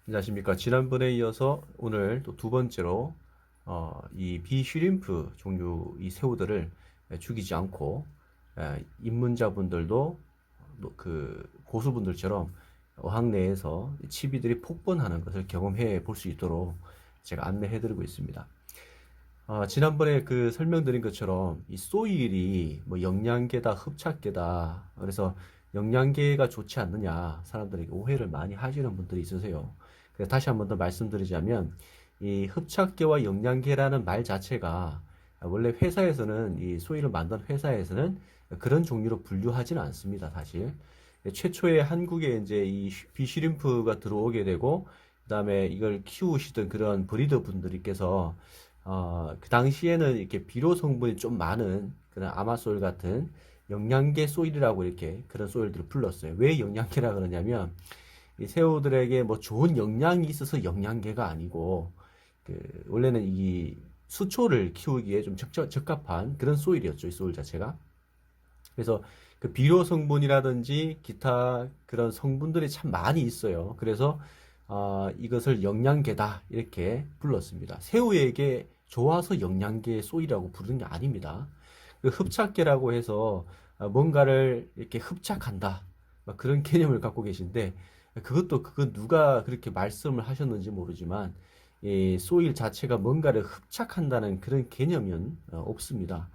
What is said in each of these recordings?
안녕하십니까. 지난번에 이어서 오늘 또 두 번째로 이 비슈림프 종류 이 새우들을 죽이지 않고 입문자분들도 그 고수분들처럼 어항 내에서 치비들이 폭번하는 것을 경험해 볼 수 있도록 제가 안내해 드리고 있습니다. 지난번에 그 설명드린 것처럼 이 소일이 뭐 영양계다 흡착계다 그래서 영양계가 좋지 않느냐 사람들에게 오해를 많이 하시는 분들이 있으세요. 그래서 다시 한번 더 말씀드리자면 이 흡착계와 영양계라는 말 자체가 원래 회사에서는 이 소일을 만든 회사에서는 그런 종류로 분류하지는 않습니다. 사실 최초에 한국에 이제 이 비시림프가 들어오게 되고 그다음에 이걸 키우시던 그런 브리더 분들께서 그 당시에는 이렇게 비료 성분이 좀 많은 그런 아마소일 같은 영양계 소일이라고 이렇게 그런 소일들을 불렀어요. 왜 영양계라 그러냐면 이 새우들에게 뭐 좋은 영양이 있어서 영양계가 아니고 그 원래는 이 수초를 키우기에 좀 적합한 그런 소일이었죠. 이 소일 자체가. 그래서 그 비료 성분이라든지 기타 그런 성분들이 참 많이 있어요. 그래서 이것을 영양계다 이렇게 불렀습니다. 새우에게 좋아서 영양계 소이라고 부르는 게 아닙니다. 그 흡착계라고 해서 뭔가를 이렇게 흡착한다 막 그런 개념을 갖고 계신데 그것도 그거 누가 그렇게 말씀을 하셨는지 모르지만 이 소일 자체가 뭔가를 흡착한다는 그런 개념은 없습니다.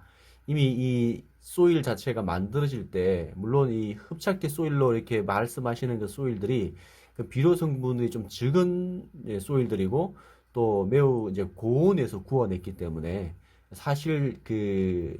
이미 이 소일 자체가 만들어질 때 물론 이 흡착계 소일로 이렇게 말씀하시는 그 소일들이 그 비료 성분이 좀 적은 소일들이고 또 매우 이제 고온에서 구워냈기 때문에 사실 그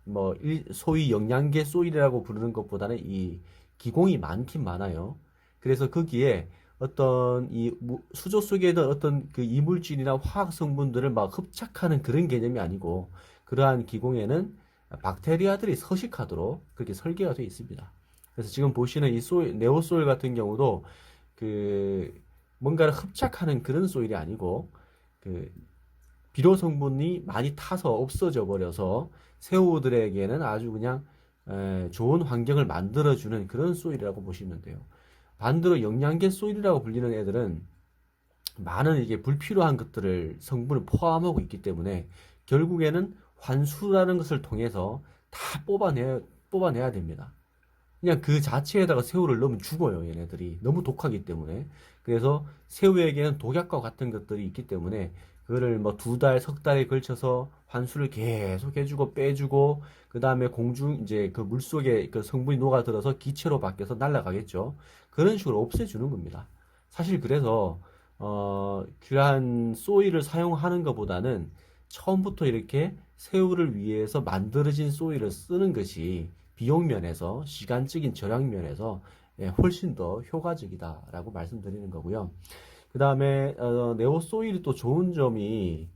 뭐 소위 영양계 소일이라고 부르는 것보다는 이 기공이 많긴 많아요. 그래서 거기에 어떤 이 수조 속에 있는 어떤 그 이물질이나 화학 성분들을 막 흡착하는 그런 개념이 아니고 그러한 기공에는 박테리아들이 서식하도록 그렇게 설계가 되어 있습니다. 그래서 지금 보시는 이 소일, 네오소일 같은 경우도 그 뭔가를 흡착하는 그런 소일이 아니고 그 비료 성분이 많이 타서 없어져 버려서 새우들에게는 아주 그냥 좋은 환경을 만들어주는 그런 소일이라고 보시면 돼요. 반대로 영양계 소일이라고 불리는 애들은 많은 이게 불필요한 것들을 성분을 포함하고 있기 때문에 결국에는 환수라는 것을 통해서 다 뽑아내야 됩니다. 그냥 그 자체에다가 새우를 넣으면 죽어요, 얘네들이. 너무 독하기 때문에. 그래서 새우에게는 독약과 같은 것들이 있기 때문에 그거를 뭐 두 달, 석 달에 걸쳐서 환수를 계속 해주고 빼주고 그 다음에 공중 이제 그 물속에 그 성분이 녹아들어서 기체로 바뀌어서 날아가겠죠. 그런 식으로 없애주는 겁니다. 사실 그래서 그러한 소일을 사용하는 것보다는 처음부터 이렇게 새우를 위해서 만들어진 소일을 쓰는 것이 비용 면에서 시간적인 절약 면에서 훨씬 더 효과적이다라고 말씀드리는 거고요. 그 다음에 네오소일이 또 좋은 점이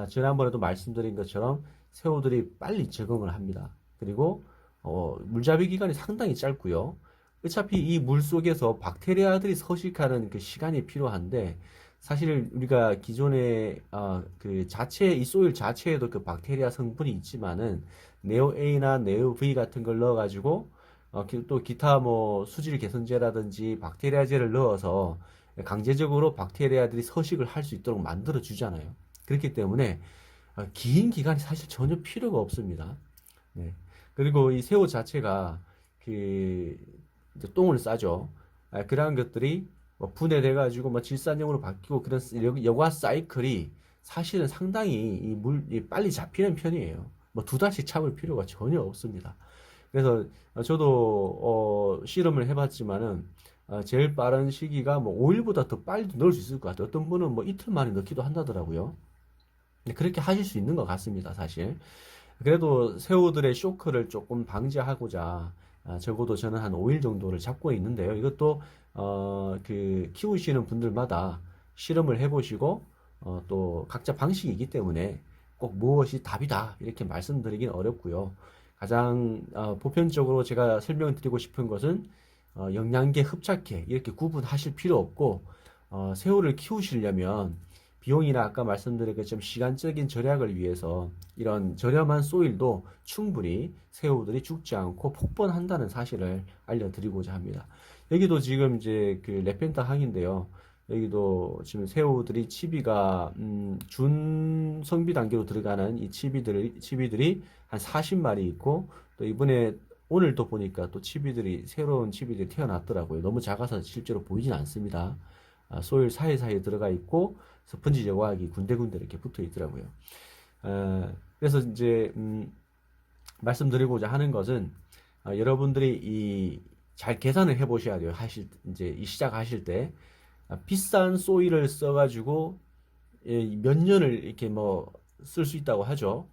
지난번에도 말씀드린 것처럼 새우들이 빨리 적응을 합니다. 그리고 물잡이 기간이 상당히 짧고요. 어차피 이 물 속에서 박테리아들이 서식하는 그 시간이 필요한데 사실 우리가 기존에 그 자체 이 소일 자체에도 그 박테리아 성분이 있지만은 네오 A나 네오 V 같은 걸 넣어가지고 또 기타 뭐 수질 개선제라든지 박테리아제를 넣어서 강제적으로 박테리아들이 서식을 할 수 있도록 만들어 주잖아요. 그렇기 때문에 긴 기간이 사실 전혀 필요가 없습니다. 네. 그리고 이 새우 자체가 그 이제 똥을 싸죠. 그러한 것들이 뭐 분해돼가지고 뭐 질산염으로 바뀌고 그런 여과 사이클이 사실은 상당히 이 빨리 잡히는 편이에요. 뭐 두 달씩 참을 필요가 전혀 없습니다. 그래서 저도 실험을 해봤지만은 제일 빠른 시기가 뭐 5일보다 더 빨리 넣을 수 있을 것 같아요. 어떤 분은 뭐 이틀 만에 넣기도 한다더라고요. 그렇게 하실 수 있는 것 같습니다, 사실. 그래도 새우들의 쇼크를 조금 방지하고자 적어도 저는 한 5일 정도를 잡고 있는데요. 이것도 그 키우시는 분들마다 실험을 해보시고 또 각자 방식이기 때문에 꼭 무엇이 답이다 이렇게 말씀드리긴 어렵고요. 가장 보편적으로 제가 설명드리고 싶은 것은 영양계, 흡착계 이렇게 구분하실 필요 없고 새우를 키우시려면 비용이나 아까 말씀드린 것처럼 시간적인 절약을 위해서 이런 저렴한 소일도 충분히 새우들이 죽지 않고 폭번한다는 사실을 알려드리고자 합니다. 여기도 지금 이제 그 레펜타 항인데요. 여기도 지금 새우들이 치비가 준성비 단계로 들어가는 이 치비들이 한 40마리 있고, 또 이번에 오늘 또 보니까 또 치비들이 새로운 치비들이 태어났더라고요. 너무 작아서 실제로 보이진 않습니다. 소일 사이사이에 들어가 있고 스펀지 여과학이 군데군데 이렇게 붙어 있더라고요. 그래서 이제 말씀드리고자 하는 것은, 여러분들이 잘 계산을 해 보셔야 돼요. 이제 시작하실 때 비싼 소일을 써가지고 몇 년을 이렇게 뭐 쓸 수 있다고 하죠.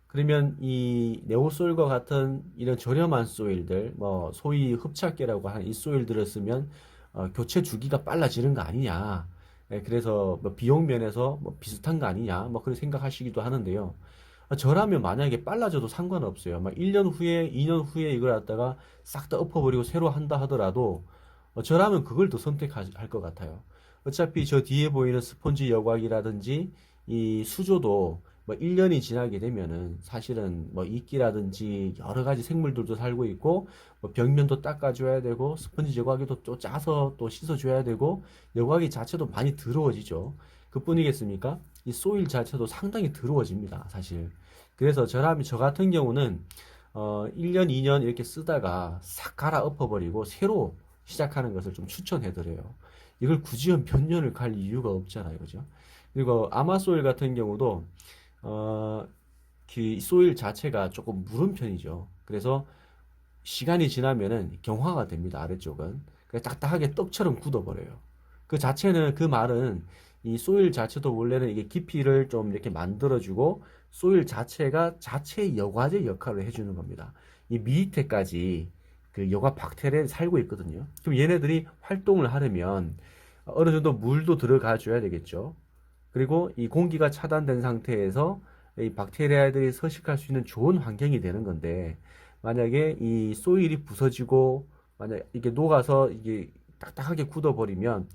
그러면 이 네오소일과 같은 이런 저렴한 소일들, 뭐 소위 흡착계라고 하는 이 소일들을 쓰면 교체 주기가 빨라지는 거 아니냐. 그래서 뭐 비용 면에서 뭐 비슷한 거 아니냐, 뭐 그렇게 생각하시기도 하는데요. 저라면 만약에 빨라져도 상관없어요. 막 1년 후에, 2년 후에 이걸 갖다가 싹 다 엎어버리고 새로 한다 하더라도 저라면 그걸 더 선택할 것 같아요. 어차피 저 뒤에 보이는 스펀지 여과기라든지 이 수조도 뭐 1년이 지나게 되면은 사실은 뭐 이끼라든지 여러 가지 생물들도 살고 있고, 뭐 벽면도 닦아줘야 되고 스펀지 여과기도 또 짜서 또 씻어줘야 되고 여과기 자체도 많이 더러워지죠. 그뿐이겠습니까? 이 소일 자체도 상당히 더러워집니다, 사실. 그래서 저 같은 경우는 1년, 2년 이렇게 쓰다가 싹 갈아 엎어버리고 새로 시작하는 것을 좀 추천해드려요. 이걸 굳이 몇 년을 갈 이유가 없잖아요, 그죠? 그리고 아마소일 같은 경우도 그 소일 자체가 조금 무른 편이죠. 그래서 시간이 지나면은 경화가 됩니다, 아래쪽은. 그래서 딱딱하게 떡처럼 굳어버려요. 그 말은 이 소일 자체도 원래는 이게 깊이를 좀 이렇게 만들어주고 소일 자체가 자체 여과제 역할을 해주는 겁니다. 이 밑에까지 그 여과 박테리아에 살고 있거든요. 그럼 얘네들이 활동을 하려면 어느 정도 물도 들어가 줘야 되겠죠. 그리고 이 공기가 차단된 상태에서 이 박테리아들이 서식할 수 있는 좋은 환경이 되는 건데, 만약에 이 소일이 부서지고 만약 이게 녹아서 이게 딱딱하게 굳어버리면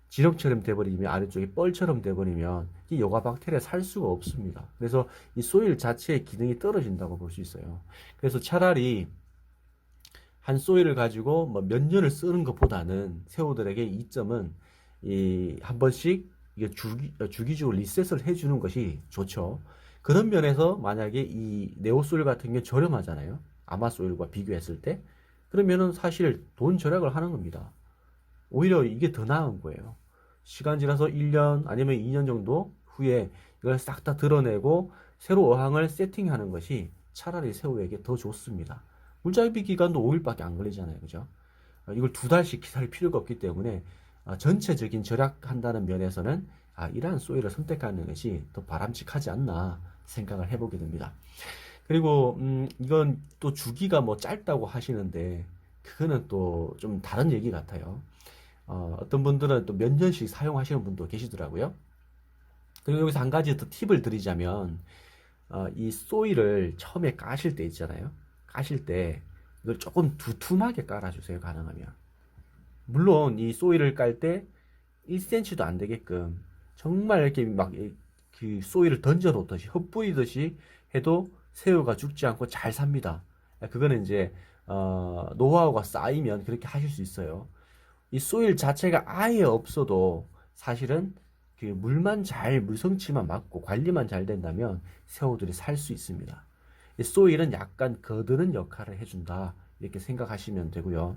지렁처럼 돼버리면, 아래쪽이 뻘처럼 돼버리면 이 여과 박테리아 살 수가 없습니다. 그래서 이 소일 자체의 기능이 떨어진다고 볼 수 있어요. 그래서 차라리 한 소일을 가지고 뭐 몇 년을 쓰는 것보다는 새우들에게 이점은 한 번씩 이게 주기적으로 리셋을 해주는 것이 좋죠. 그런 면에서 만약에 이 네오소일 같은 게 저렴하잖아요. 아마소일과 비교했을 때. 그러면은 사실 돈 절약을 하는 겁니다. 오히려 이게 더 나은 거예요. 시간 지나서 1년 아니면 2년 정도 후에 이걸 싹 다 드러내고 새로 어항을 세팅하는 것이 차라리 새우에게 더 좋습니다. 물잡이 기간도 5일밖에 안 걸리잖아요. 그죠? 이걸 2달씩 기다릴 필요가 없기 때문에 전체적인 절약한다는 면에서는 이러한 소일을 선택하는 것이 더 바람직하지 않나 생각을 해보게 됩니다. 그리고 이건 또 주기가 뭐 짧다고 하시는데 그거는 또 좀 다른 얘기 같아요. 어떤 분들은 또 몇 년씩 사용하시는 분도 계시더라고요. 그리고 여기서 한 가지 더 팁을 드리자면, 이 소일을 처음에 까실 때 있잖아요. 까실 때 이걸 조금 두툼하게 깔아주세요, 가능하면. 물론 이 소일을 깔 때 1cm도 안 되게끔 정말 이렇게 막 그 소일을 던져 놓듯이 헛부이듯이 해도 새우가 죽지 않고 잘 삽니다. 그거는 이제 노하우가 쌓이면 그렇게 하실 수 있어요. 이 소일 자체가 아예 없어도 사실은 그 물성치만 맞고 관리만 잘 된다면 새우들이 살 수 있습니다. 이 소일은 약간 거드는 역할을 해준다, 이렇게 생각하시면 되고요.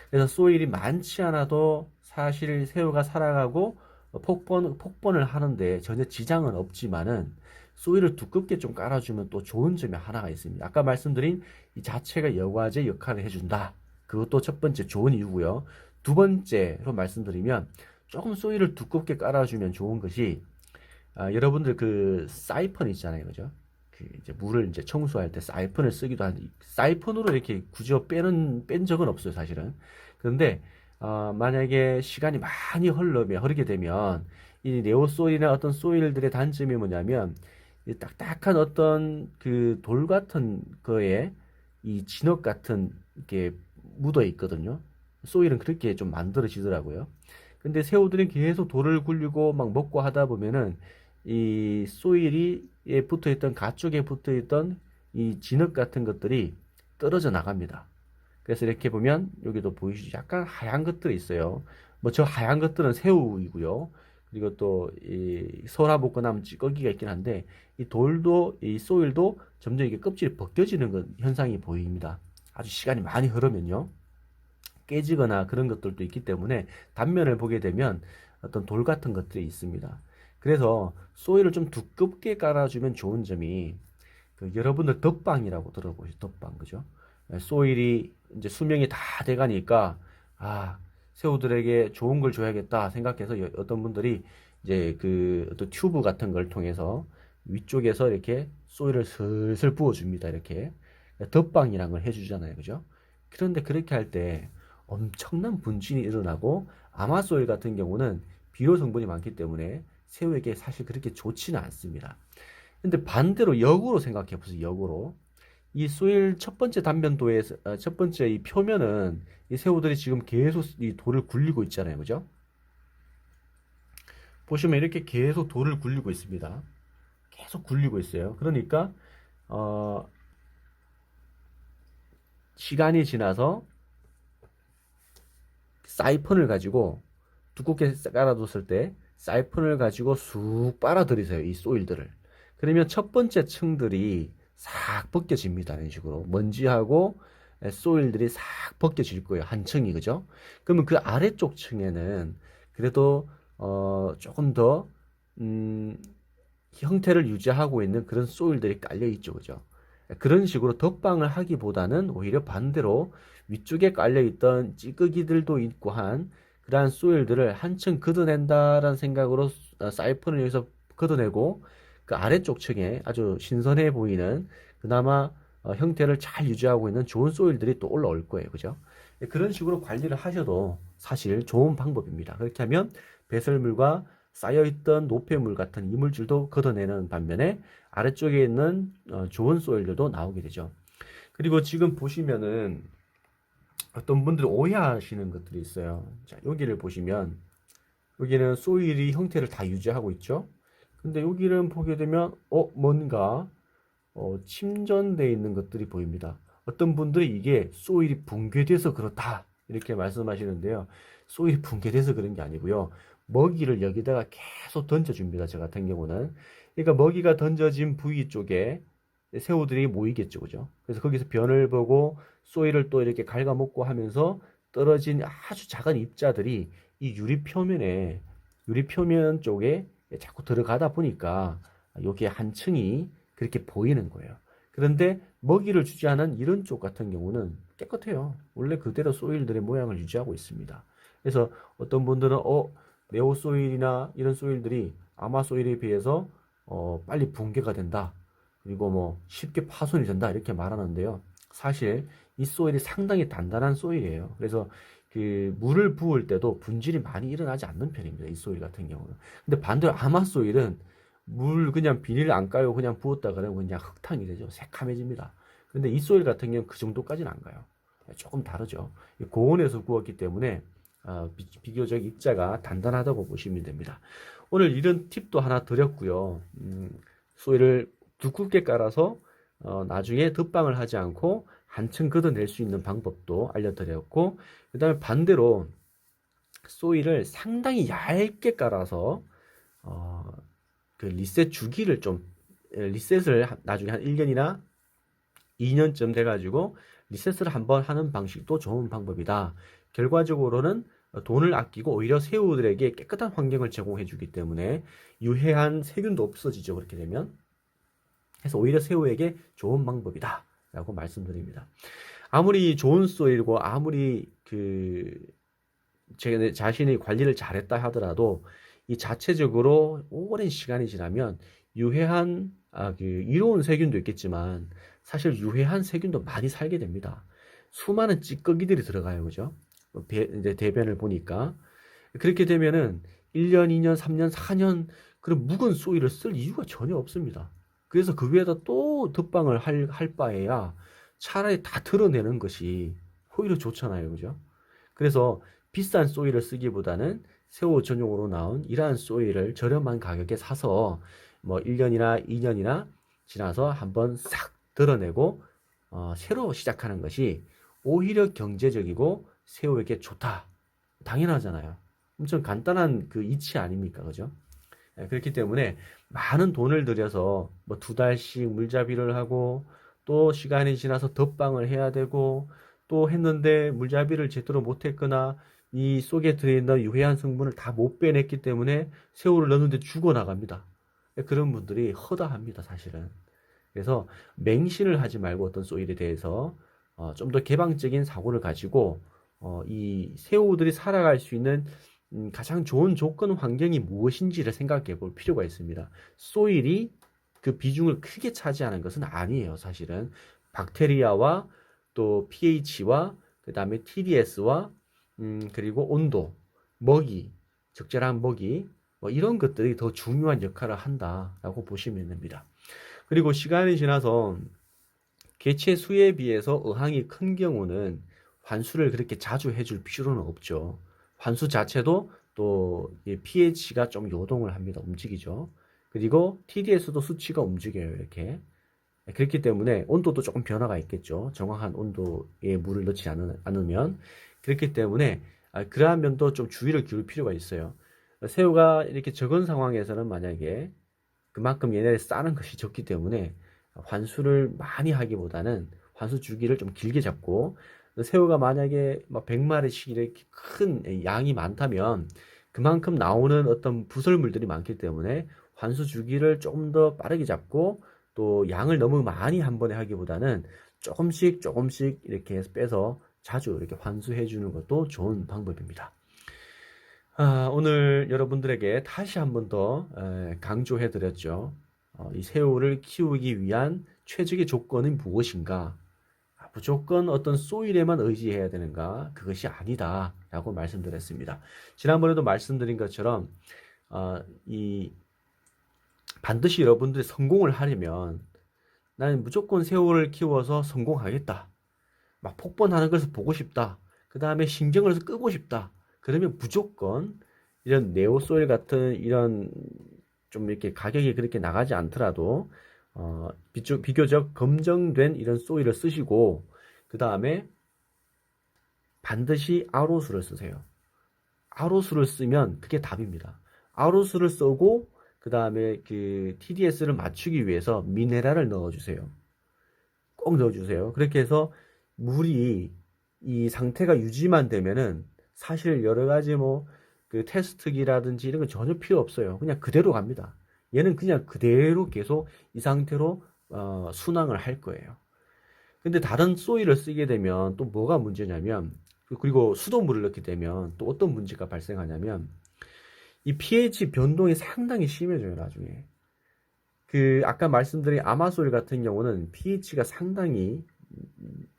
그래서 소일이 많지 않아도 사실 새우가 살아가고 폭번을 하는데 전혀 지장은 없지만은, 소일을 두껍게 좀 깔아주면 또 좋은 점이 하나가 있습니다. 아까 말씀드린 이 자체가 여과제 역할을 해준다. 그것도 첫 번째 좋은 이유고요. 두 번째로 말씀드리면, 조금 소일을 두껍게 깔아주면 좋은 것이, 여러분들 그 사이펀 있잖아요, 그죠? 그 이제 물을 이제 청소할 때 사이펀을 쓰기도 하는데, 사이펀으로 이렇게 굳이 뺀 적은 없어요, 사실은. 그런데 만약에 시간이 많이 흐르게 되면 이 네오소일이나 어떤 소일들의 단점이 뭐냐면, 이 딱딱한 어떤 그 돌 같은 거에 이 진흙 같은 게 묻어 있거든요. 소일은 그렇게 좀 만들어지더라고요. 근데 새우들이 계속 돌을 굴리고 막 먹고 하다 보면은 이 소일이 붙어 있던, 가쪽에 붙어 있던 이 진흙 같은 것들이 떨어져 나갑니다. 그래서 이렇게 보면 여기도 보이시죠? 약간 하얀 것들이 있어요. 뭐 저 하얀 것들은 새우이고요. 그리고 또 이 소라볶음나무 찌꺼기가 있긴 한데 이 돌도 이 소일도 점점 이게 껍질이 벗겨지는 현상이 보입니다. 아주 시간이 많이 흐르면요. 깨지거나 그런 것들도 있기 때문에 단면을 보게 되면 어떤 돌 같은 것들이 있습니다. 그래서 소일을 좀 두껍게 깔아주면 좋은 점이 그 여러분들 덧방이라고 들어보시죠. 덧방 그죠? 소일이 이제 수명이 다 돼가니까 아 새우들에게 좋은 걸 줘야겠다 생각해서 어떤 분들이 이제 그 어떤 튜브 같은 걸 통해서 위쪽에서 이렇게 소일을 슬슬 부어줍니다. 이렇게 덧방이란 걸 해주잖아요. 그죠? 그런데 그렇게 할 때 엄청난 분진이 일어나고 아마소일 같은 경우는 비료 성분이 많기 때문에 새우에게 사실 그렇게 좋지는 않습니다. 근데 반대로 역으로 생각해 보세요. 역으로. 이 소일 첫 번째 단면도에서 첫 번째 이 표면은 이 새우들이 지금 계속 이 돌을 굴리고 있잖아요. 그죠? 보시면 이렇게 계속 돌을 굴리고 있습니다. 계속 굴리고 있어요. 그러니까 어 시간이 지나서 사이펀을 가지고 두껍게 깔아뒀을 때 사이펀을 가지고 쑥 빨아들이세요. 이 소일들을. 그러면 첫 번째 층들이 싹 벗겨집니다. 이런 식으로 먼지하고 소일들이 싹 벗겨질 거예요. 한 층이 그죠? 그러면 그 아래쪽 층에는 그래도 조금 더 음, 형태를 유지하고 있는 그런 소일들이 깔려 있죠. 그죠? 그런 식으로 덧방을 하기보다는 오히려 반대로 위쪽에 깔려 있던 찌꺼기들도 있고 한 그러한 소일들을 한층 걷어낸다라는 생각으로 사이펀을 여기서 걷어내고 그 아래쪽 층에 아주 신선해 보이는 그나마 형태를 잘 유지하고 있는 좋은 소일들이 또 올라올 거예요. 그죠? 그런 식으로 관리를 하셔도 사실 좋은 방법입니다. 그렇게 하면 배설물과 쌓여있던 노폐물 같은 이물질도 걷어내는 반면에 아래쪽에 있는 좋은 소일들도 나오게 되죠. 그리고 지금 보시면은 어떤 분들이 오해하시는 것들이 있어요. 자, 여기를 보시면 여기는 소일이 형태를 다 유지하고 있죠. 근데 여기를 보게 되면 뭔가 침전되어 있는 것들이 보입니다. 어떤 분들이 이게 소일이 붕괴돼서 그렇다 이렇게 말씀하시는데요. 소일이 붕괴돼서 그런 게 아니고요. 먹이를 여기다가 계속 던져줍니다. 저 같은 경우는. 그러니까 먹이가 던져진 부위 쪽에 새우들이 모이겠죠. 그죠? 그래서 거기서 변을 보고 소일을 또 이렇게 갉아먹고 하면서 떨어진 아주 작은 입자들이 이 유리 표면 쪽에 자꾸 들어가다 보니까 여기에 한 층이 그렇게 보이는 거예요. 그런데 먹이를 주지 않은 이런 쪽 같은 경우는 깨끗해요. 원래 그대로 소일들의 모양을 유지하고 있습니다. 그래서 어떤 분들은 네오 소일이나 이런 소일들이 아마 소일에 비해서 빨리 붕괴가 된다. 그리고 뭐 쉽게 파손이 된다 이렇게 말하는데요. 사실 이 소일이 상당히 단단한 소일이에요. 그래서 그 물을 부을 때도 분질이 많이 일어나지 않는 편입니다. 이 소일 같은 경우는. 근데 반대로 아마 소일은 물 그냥 비닐 안 깔고 그냥 부었다 그러면 그냥 흙탕이 되죠. 새카매집니다. 근데 이 소일 같은 경우는 그 정도까지는 안 가요. 조금 다르죠. 고온에서 구웠기 때문에 비교적 입자가 단단하다고 보시면 됩니다. 오늘 이런 팁도 하나 드렸고요. 소일을 두껍게 깔아서 나중에 덧방을 하지 않고 한층 걷어낼 수 있는 방법도 알려드렸고, 그 다음에 반대로 소일을 상당히 얇게 깔아서 그 리셋 주기를 좀 리셋을 나중에 한 1년이나 2년쯤 돼가지고 리셋을 한번 하는 방식도 좋은 방법이다. 결과적으로는 돈을 아끼고 오히려 새우들에게 깨끗한 환경을 제공해 주기 때문에 유해한 세균도 없어지죠. 그렇게 되면. 그래서 오히려 새우에게 좋은 방법이다. 라고 말씀드립니다. 아무리 좋은 소일고 아무리 제 자신이 관리를 잘했다 하더라도 이 자체적으로 오랜 시간이 지나면 유해한 이로운 세균도 있겠지만 사실 유해한 세균도 많이 살게 됩니다. 수많은 찌꺼기들이 들어가요. 그죠? 이제 대변을 보니까 그렇게 되면은 1년, 2년, 3년, 4년 그런 묵은 소일을 쓸 이유가 전혀 없습니다. 그래서 그 위에다 또 덧방을 할 바에야 차라리 다 털어내는 것이 오히려 좋잖아요. 그죠? 그래서 비싼 소일을 쓰기보다는 새우 전용으로 나온 이러한 소일을 저렴한 가격에 사서 뭐 1년이나 2년이나 지나서 한번 싹 드러내고 새로 시작하는 것이 오히려 경제적이고 새우에게 좋다. 당연하잖아요. 엄청 간단한 그 이치 아닙니까? 그죠? 그렇기 때문에 많은 돈을 들여서 뭐 2달씩 물잡이를 하고 또 시간이 지나서 덧방을 해야 되고 또 했는데 물잡이를 제대로 못했거나 이 속에 들어있는 유해한 성분을 다 못 빼냈기 때문에 새우를 넣는데 죽어나갑니다. 그런 분들이 허다합니다, 사실은. 그래서 맹신을 하지 말고 어떤 소일에 대해서 좀 더 개방적인 사고를 가지고 이 새우들이 살아갈 수 있는 가장 좋은 조건 환경이 무엇인지를 생각해 볼 필요가 있습니다. 소일이 그 비중을 크게 차지하는 것은 아니에요, 사실은. 박테리아와 또 pH와 그 다음에 TDS와 그리고 온도, 먹이, 적절한 먹이 뭐 이런 것들이 더 중요한 역할을 한다라고 보시면 됩니다. 그리고 시간이 지나서 개체 수에 비해서 어항이 큰 경우는 환수를 그렇게 자주 해줄 필요는 없죠. 환수 자체도 또 pH가 좀 요동을 합니다. 움직이죠. 그리고 TDS도 수치가 움직여요. 이렇게. 그렇기 때문에 온도도 조금 변화가 있겠죠. 정확한 온도의 물을 넣지 않으면. 그렇기 때문에 그러한 면도 좀 주의를 기울일 필요가 있어요. 새우가 이렇게 적은 상황에서는 만약에 그만큼 얘네를 싸는 것이 적기 때문에 환수를 많이 하기보다는 환수 주기를 좀 길게 잡고 새우가 만약에 막 100마리씩 이렇게 큰 양이 많다면 그만큼 나오는 어떤 부설물들이 많기 때문에 환수 주기를 조금 더 빠르게 잡고 또 양을 너무 많이 한 번에 하기보다는 조금씩 조금씩 이렇게 빼서 자주 이렇게 환수해 주는 것도 좋은 방법입니다. 오늘 여러분들에게 다시 한 번 더 강조해 드렸죠. 이 새우를 키우기 위한 최적의 조건은 무엇인가? 무조건 어떤 소일에만 의지해야 되는가? 그것이 아니다 라고 말씀드렸습니다. 지난번에도 말씀드린 것처럼 이 반드시 여러분들이 성공을 하려면 나는 무조건 새우를 키워서 성공하겠다. 막 폭번하는 것을 보고 싶다. 그 다음에 신경을 끄고 싶다. 그러면 무조건 이런 네오소일 같은 이런 좀 이렇게 가격이 그렇게 나가지 않더라도 비교적 검증된 이런 소일을 쓰시고 그 다음에 반드시 아로수를 쓰세요. 아로수를 쓰면 그게 답입니다. 아로수를 쓰고 그 다음에 그 TDS를 맞추기 위해서 미네랄을 넣어주세요. 꼭 넣어주세요. 그렇게 해서 물이 이 상태가 유지만 되면은 사실 여러 가지 뭐 그 테스트기라든지 이런 건 전혀 필요 없어요. 그냥 그대로 갑니다. 얘는 그냥 그대로 계속 이 상태로 순항을 할 거예요. 근데 다른 소일을 쓰게 되면 또 뭐가 문제냐면 그리고 수돗물을 넣게 되면 또 어떤 문제가 발생하냐면 이 pH 변동이 상당히 심해져요, 나중에. 그 아까 말씀드린 아마소일 같은 경우는 pH가 상당히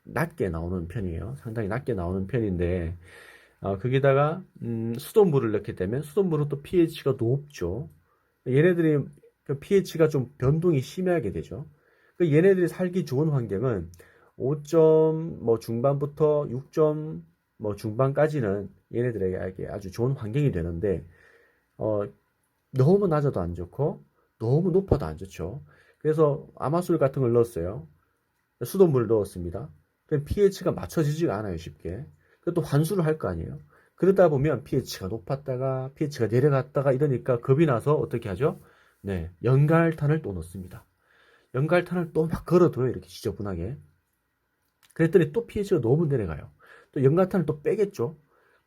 낮게 나오는 편이에요. 상당히 낮게 나오는 편인데 거기다가 수돗물을 넣게 되면 수돗물은 또 pH가 높죠. 얘네들이 그 pH가 좀 변동이 심하게 되죠. 그 얘네들이 살기 좋은 환경은 5점 뭐 중반부터 6점 뭐 중반까지는 얘네들에게 아주 좋은 환경이 되는데 너무 낮아도 안 좋고 너무 높아도 안 좋죠. 그래서 아마술 같은 걸 넣었어요. 수돗물을 넣었습니다. 그럼 pH가 맞춰지지가 않아요, 쉽게. 또 환수를 할 거 아니에요. 그러다 보면 pH가 높았다가 pH가 내려갔다가 이러니까 겁이 나서 어떻게 하죠? 네, 연갈탄을 또 넣습니다. 연갈탄을 또 막 걸어둬요, 이렇게 지저분하게. 그랬더니 또 pH가 너무 내려가요. 또 연갈탄을 또 빼겠죠.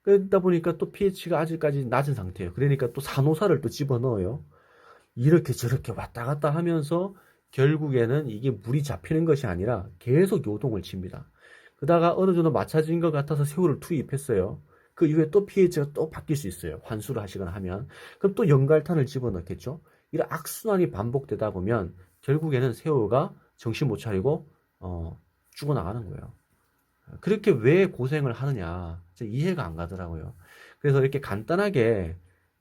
그러다 보니까 또 pH가 아직까지 낮은 상태예요. 그러니까 또 산호사를 또 집어넣어요. 이렇게 저렇게 왔다 갔다 하면서 결국에는 이게 물이 잡히는 것이 아니라 계속 요동을 칩니다. 그러다가 어느 정도 맞춰진 것 같아서 새우를 투입했어요. 그 이후에 또 pH가 또 바뀔 수 있어요. 환수를 하시거나 하면. 그럼 또 연갈탄을 집어넣겠죠. 이런 악순환이 반복되다 보면 결국에는 새우가 정신 못 차리고 죽어나가는 거예요. 그렇게 왜 고생을 하느냐 이해가 안 가더라고요. 그래서 이렇게 간단하게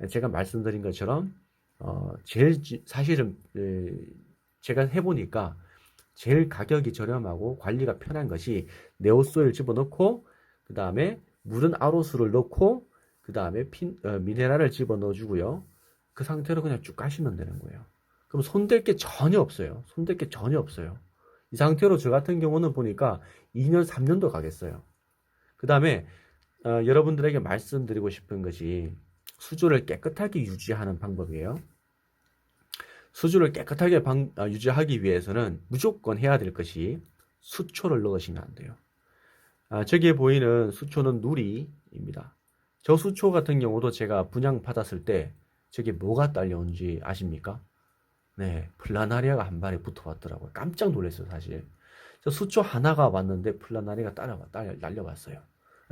제가 말씀드린 것처럼 제일 사실은 제가 해보니까 제일 가격이 저렴하고 관리가 편한 것이 네오소일 집어넣고 그 다음에 물은 아로수를 넣고 그 다음에 미네랄을 집어넣어 주고요. 그 상태로 그냥 쭉 가시면 되는 거예요. 그럼 손댈 게 전혀 없어요. 손댈 게 전혀 없어요. 이 상태로 저 같은 경우는 보니까 2년, 3년도 가겠어요. 그 다음에 여러분들에게 말씀드리고 싶은 것이 수조를 깨끗하게 유지하는 방법이에요. 수조를 깨끗하게 유지하기 위해서는 무조건 해야 될 것이 수초를 넣으시면 안 돼요. 저기에 보이는 수초는 누리입니다. 저 수초 같은 경우도 제가 분양받았을 때 저게 뭐가 딸려온지 아십니까? 네, 플라나리아가 한 발에 붙어왔더라고요. 깜짝 놀랐어요, 사실. 저 수초 하나가 왔는데 플라나리아가 날려왔어요.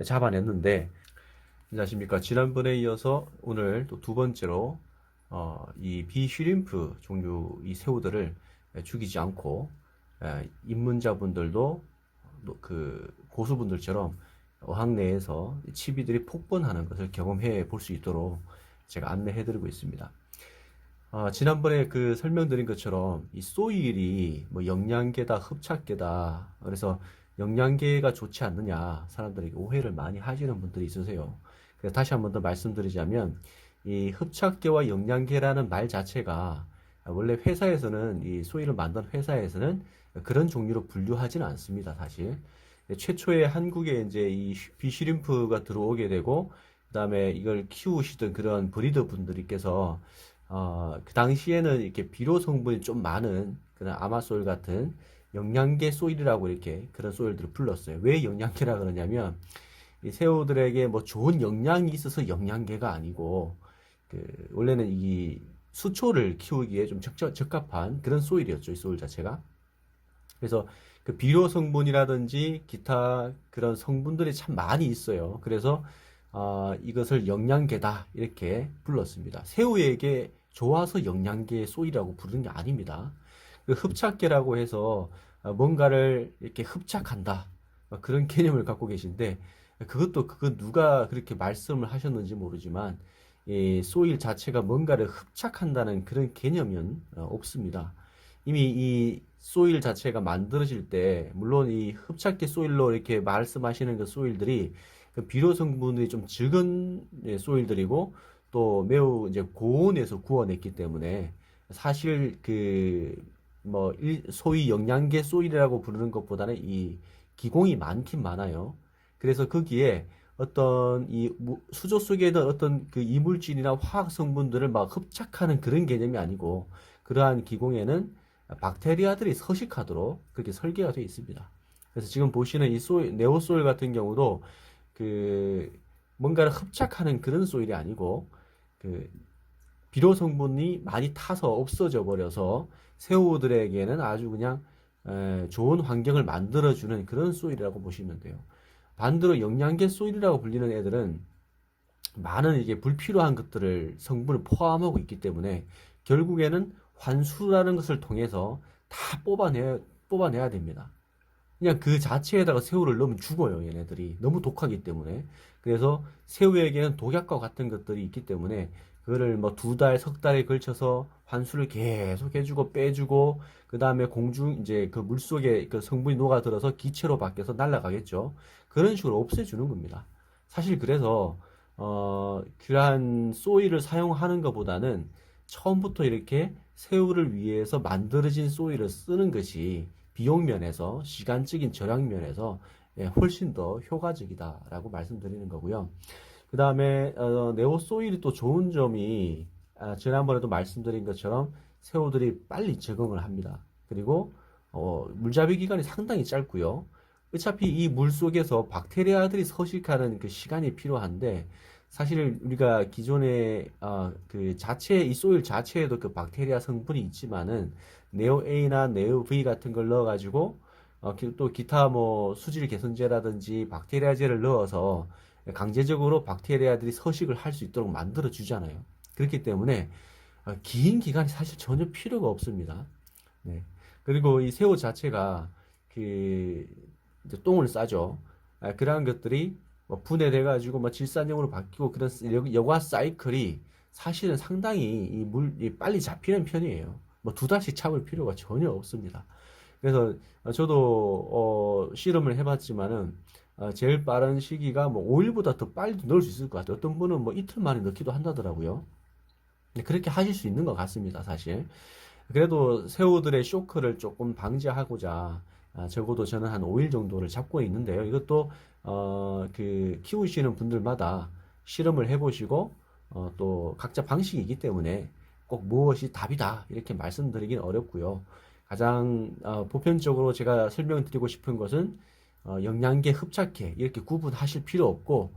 잡아냈는데, 아십니까? 지난번에 이어서 오늘 또 두 번째로 이 비슈림프 종류 이 새우들을 죽이지 않고 입문자분들도 그 고수분들처럼 어항 내에서 치비들이 폭번하는 것을 경험해 볼 수 있도록 제가 안내해 드리고 있습니다. 지난번에 그 설명드린 것처럼 이 소일이 뭐 영양계다 흡착계다 그래서 영양계가 좋지 않느냐 사람들에게 오해를 많이 하시는 분들이 있으세요. 그래서 다시 한 번 더 말씀드리자면 이 흡착계와 영양계라는 말 자체가 원래 회사에서는 이 소일을 만든 회사에서는 그런 종류로 분류하지는 않습니다, 사실. 최초에 한국에 이제 이 비슈림프가 들어오게 되고 그다음에 이걸 키우시던 그런 브리더 분들께서 그 당시에는 이렇게 비료 성분이 좀 많은 그런 아마소일 같은 영양계 소일이라고 이렇게 그런 소일들을 불렀어요. 왜 영양계라 그러냐면 이 새우들에게 뭐 좋은 영양이 있어서 영양계가 아니고 원래는 이 수초를 키우기에 좀 적합한 그런 소일이었죠. 이 소일 자체가. 그래서 그 비료 성분이라든지 기타 그런 성분들이 참 많이 있어요. 그래서 이것을 영양계다 이렇게 불렀습니다. 새우에게 좋아서 영양계 소이라고 부르는 게 아닙니다. 그 흡착계라고 해서 뭔가를 이렇게 흡착한다 그런 개념을 갖고 계신데 그건 누가 그렇게 말씀을 하셨는지 모르지만 이 소일 자체가 뭔가를 흡착한다는 그런 개념은 없습니다. 이미 이 소일 자체가 만들어질 때 물론 이 흡착계 소일로 이렇게 말씀하시는 그 소일들이 그 비료 성분이 좀 적은 소일들이고 또 매우 이제 고온에서 구워냈기 때문에 사실 그 뭐 소위 영양계 소일이라고 부르는 것보다는 이 기공이 많긴 많아요. 그래서 거기에 어떤 이 수조 속에 있는 어떤 그 이물질이나 화학 성분들을 막 흡착하는 그런 개념이 아니고 그러한 기공에는 박테리아들이 서식하도록 그렇게 설계가 되어 있습니다. 그래서 지금 보시는 이 네오소일 같은 경우도 그 뭔가를 흡착하는 그런 소일이 아니고 그 비료 성분이 많이 타서 없어져 버려서 새우들에게는 아주 그냥 좋은 환경을 만들어주는 그런 소일이라고 보시면 돼요. 반대로 영양계 소일이라고 불리는 애들은 많은 이게 불필요한 것들을 성분을 포함하고 있기 때문에 결국에는 환수라는 것을 통해서 다 뽑아내야 됩니다. 그냥 그 자체에다가 새우를 넣으면 죽어요, 얘네들이. 너무 독하기 때문에. 그래서 새우에게는 독약과 같은 것들이 있기 때문에 그거를 뭐 2달, 석 달에 걸쳐서 환수를 계속 해주고 빼주고 그 다음에 이제 그 물속에 그 성분이 녹아들어서 기체로 바뀌어서 날아가겠죠. 그런 식으로 없애주는 겁니다. 사실 그래서 그러한 소일을 사용하는 것보다는 처음부터 이렇게 새우를 위해서 만들어진 소일을 쓰는 것이 비용 면에서 시간적인 절약 면에서 훨씬 더 효과적이다라고 말씀드리는 거고요. 그 다음에 네오소일이 또 좋은 점이 지난번에도 말씀드린 것처럼 새우들이 빨리 적응을 합니다. 그리고 물잡이 기간이 상당히 짧고요. 어차피 이 물 속에서 박테리아들이 서식하는 그 시간이 필요한데 사실 우리가 기존에 이 소일 자체에도 그 박테리아 성분이 있지만은 네오 A나 네오 V 같은 걸 넣어가지고 또 기타 뭐 수질 개선제라든지 박테리아제를 넣어서 강제적으로 박테리아들이 서식을 할 수 있도록 만들어 주잖아요. 그렇기 때문에 긴 기간이 사실 전혀 필요가 없습니다. 네. 그리고 이 새우 자체가 그 이제 똥을 싸죠. 그러한 것들이 뭐 분해돼 가지고 뭐 질산염으로 바뀌고 그런 여과 사이클이 사실은 상당히 빨리 잡히는 편이에요. 뭐 2달씩 참을 필요가 전혀 없습니다. 그래서 저도 실험을 해봤지만은 제일 빠른 시기가 뭐 5일보다 더 빨리 넣을 수 있을 것 같아요. 어떤 분은 뭐 이틀 만에 넣기도 한다더라고요. 그렇게 하실 수 있는 것 같습니다, 사실. 그래도 새우들의 쇼크를 조금 방지하고자 적어도 저는 한 5일 정도를 잡고 있는데요. 이것도 그 키우시는 분들마다 실험을 해보시고 또 각자 방식이기 때문에 꼭 무엇이 답이다 이렇게 말씀드리긴 어렵고요. 가장 보편적으로 제가 설명드리고 싶은 것은 영양계, 흡착계 이렇게 구분하실 필요 없고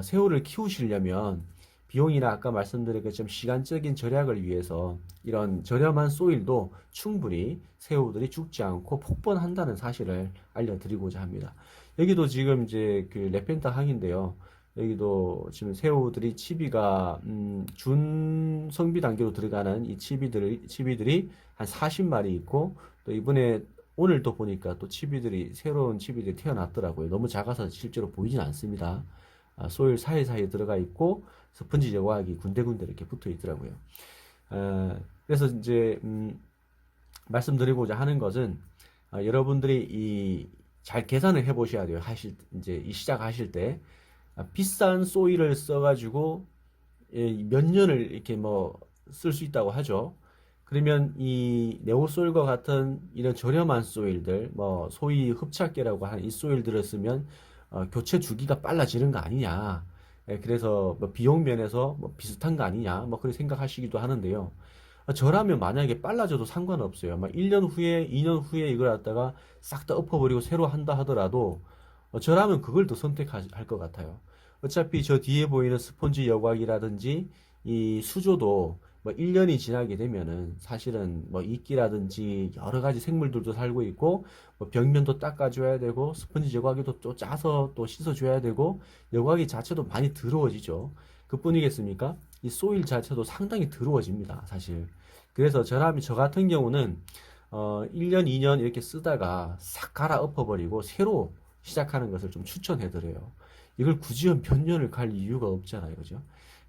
새우를 키우시려면 비용이나 아까 말씀드린 것처럼 시간적인 절약을 위해서 이런 저렴한 소일도 충분히 새우들이 죽지 않고 폭번한다는 사실을 알려드리고자 합니다. 여기도 지금 이제 그 레펜타 항인데요. 여기도 지금 새우들이 치비가 준성비 단계로 들어가는 이 치비들이 한 40마리 있고 또 이번에 오늘 또 보니까 또 치비들이 새로운 치비들이 태어났더라고요. 너무 작아서 실제로 보이진 않습니다. 소일 사이사이에 들어가 있고 스펀지 제거하기 군데군데 이렇게 붙어 있더라고요. 그래서 이제 말씀드리고자 하는 것은 여러분들이 잘 계산을 해보셔야 돼요. 이제 시작하실 때 비싼 소일을 써가지고 몇 년을 이렇게 뭐 쓸 수 있다고 하죠. 그러면 이 네오소일과 같은 이런 저렴한 소일들, 뭐 소위 흡착계라고 하는 이 소일들을 쓰면 교체 주기가 빨라지는 거 아니냐. 그래서 뭐 비용 면에서 뭐 비슷한 거 아니냐. 뭐 그렇게 생각하시기도 하는데요. 저라면 만약에 빨라져도 상관없어요. 막 1년 후에, 2년 후에 이걸 갖다가 싹 다 엎어버리고 새로 한다 하더라도 저라면 그걸 더 선택할 것 같아요. 어차피 저 뒤에 보이는 스펀지 여과기라든지 이 수조도 뭐 1년이 지나게 되면은 사실은 뭐 이끼라든지 여러 가지 생물들도 살고 있고 뭐 벽면도 닦아줘야 되고 스펀지 여과기도 또 짜서 또 씻어줘야 되고 여과기 자체도 많이 더러워지죠. 그뿐이겠습니까? 이 소일 자체도 상당히 더러워집니다, 사실. 그래서 저 같은 경우는 1년, 2년 이렇게 쓰다가 싹 갈아 엎어버리고 새로 시작하는 것을 좀 추천해드려요. 이걸 굳이 몇 년을 갈 이유가 없잖아요, 그죠?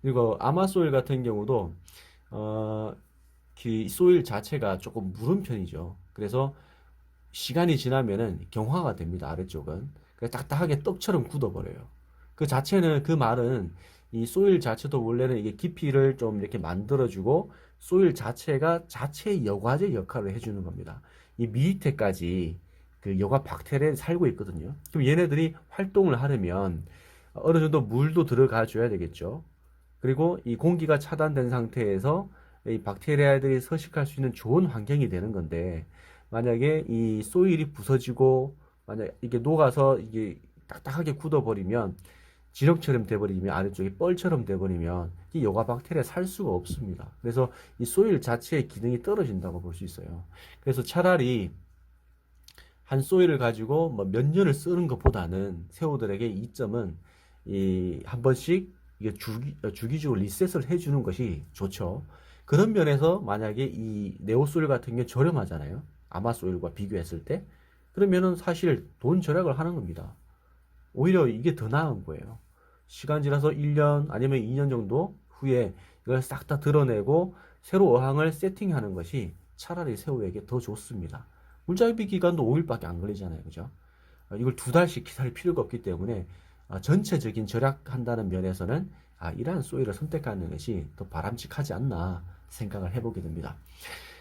그리고 아마소일 같은 경우도 그 소일 자체가 조금 무른 편이죠. 그래서 시간이 지나면은 경화가 됩니다, 아래쪽은. 그래서 딱딱하게 떡처럼 굳어버려요. 그 자체는, 그 말은 이 소일 자체도 원래는 이게 깊이를 좀 이렇게 만들어주고 소일 자체가 자체 여과제 역할을 해주는 겁니다. 이 밑에까지 그 여과 박테리아에 살고 있거든요. 그럼 얘네들이 활동을 하려면 어느 정도 물도 들어가 줘야 되겠죠. 그리고 이 공기가 차단된 상태에서 이 박테리아들이 서식할 수 있는 좋은 환경이 되는 건데 만약에 이 소일이 부서지고 만약 이게 녹아서 이게 딱딱하게 굳어버리면 진흙처럼 돼버리면 아래쪽이 뻘처럼 돼버리면 이 여과 박테리아 살 수가 없습니다. 그래서 이 소일 자체의 기능이 떨어진다고 볼 수 있어요. 그래서 차라리 한 소일을 가지고 뭐 몇 년을 쓰는 것보다는 새우들에게 이점은 이 한 번씩 이게 주기적으로 리셋을 해주는 것이 좋죠. 그런 면에서 만약에 이 네오소일 같은 게 저렴하잖아요. 아마소일과 비교했을 때. 그러면은 사실 돈 절약을 하는 겁니다. 오히려 이게 더 나은 거예요. 시간 지나서 1년 아니면 2년 정도 후에 이걸 싹 다 드러내고 새로 어항을 세팅하는 것이 차라리 새우에게 더 좋습니다. 물잡이 기간도 5일밖에 안 걸리잖아요. 그죠? 이걸 2달씩 기다릴 필요가 없기 때문에 전체적인 절약한다는 면에서는 이러한 소일을 선택하는 것이 더 바람직하지 않나 생각을 해보게 됩니다.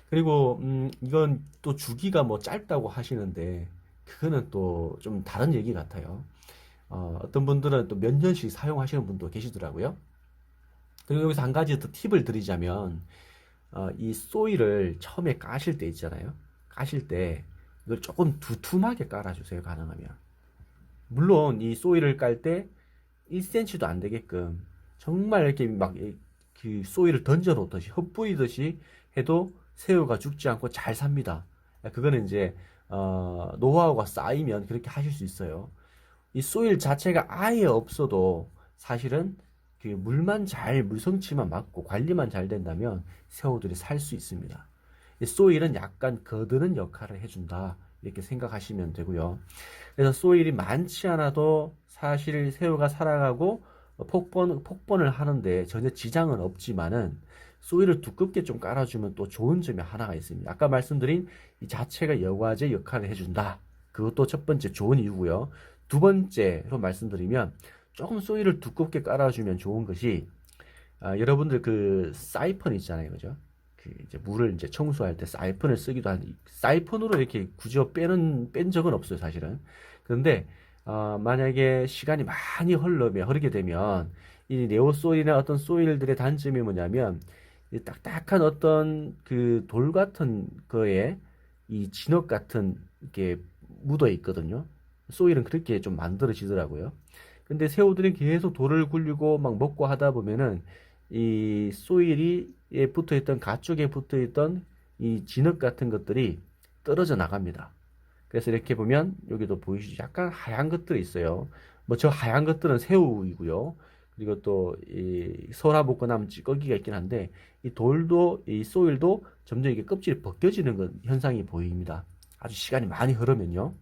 그리고 이건 또 주기가 뭐 짧다고 하시는데 그거는 또 좀 다른 얘기 같아요. 어떤 분들은 또 몇 년씩 사용하시는 분도 계시더라고요. 그리고 여기서 한 가지 더 팁을 드리자면 이 소일을 처음에 까실 때 있잖아요. 까실 때 이걸 조금 두툼하게 깔아주세요. 가능하면. 물론 이 소일을 깔 때 1cm도 안 되게끔 정말 이렇게 막 그 소일을 던져 놓듯이 흩뿌리듯이 해도 새우가 죽지 않고 잘 삽니다. 그거는 이제 노하우가 쌓이면 그렇게 하실 수 있어요. 이 소일 자체가 아예 없어도 사실은 그 물성치만 맞고 관리만 잘 된다면 새우들이 살 수 있습니다. 이 소일은 약간 거드는 역할을 해준다 이렇게 생각하시면 되고요. 그래서 소일이 많지 않아도 사실 새우가 살아가고 폭번을 하는데 전혀 지장은 없지만은 소일을 두껍게 좀 깔아주면 또 좋은 점이 하나가 있습니다. 아까 말씀드린 이 자체가 여과제 역할을 해준다. 그것도 첫 번째 좋은 이유고요. 두 번째로 말씀드리면 조금 소일을 두껍게 깔아주면 좋은 것이 여러분들 그 사이펀 있잖아요, 그죠? 그 이제 물을 이제 청소할 때 사이펀을 쓰기도 하는데 사이펀으로 이렇게 굳이 뺀 적은 없어요, 사실은. 그런데 만약에 시간이 많이 흐르게 되면 이 네오소일이나 어떤 소일들의 단점이 뭐냐면 이 딱딱한 어떤 그 돌 같은 거에 이 진흙 같은 이렇게 묻어 있거든요. 소일은 그렇게 좀 만들어지더라고요. 근데 새우들이 계속 돌을 굴리고 막 먹고 하다 보면은 이 소일이 에 붙어 있던 가쪽에 붙어 있던 이 진흙 같은 것들이 떨어져 나갑니다. 그래서 이렇게 보면 여기도 보이시죠? 약간 하얀 것들이 있어요. 뭐 저 하얀 것들은 새우이고요. 그리고 또 이 소라복거나무 찌꺼기가 있긴 한데 이 돌도 이 소일도 점점 이게 껍질이 벗겨지는 현상이 보입니다. 아주 시간이 많이 흐르면요.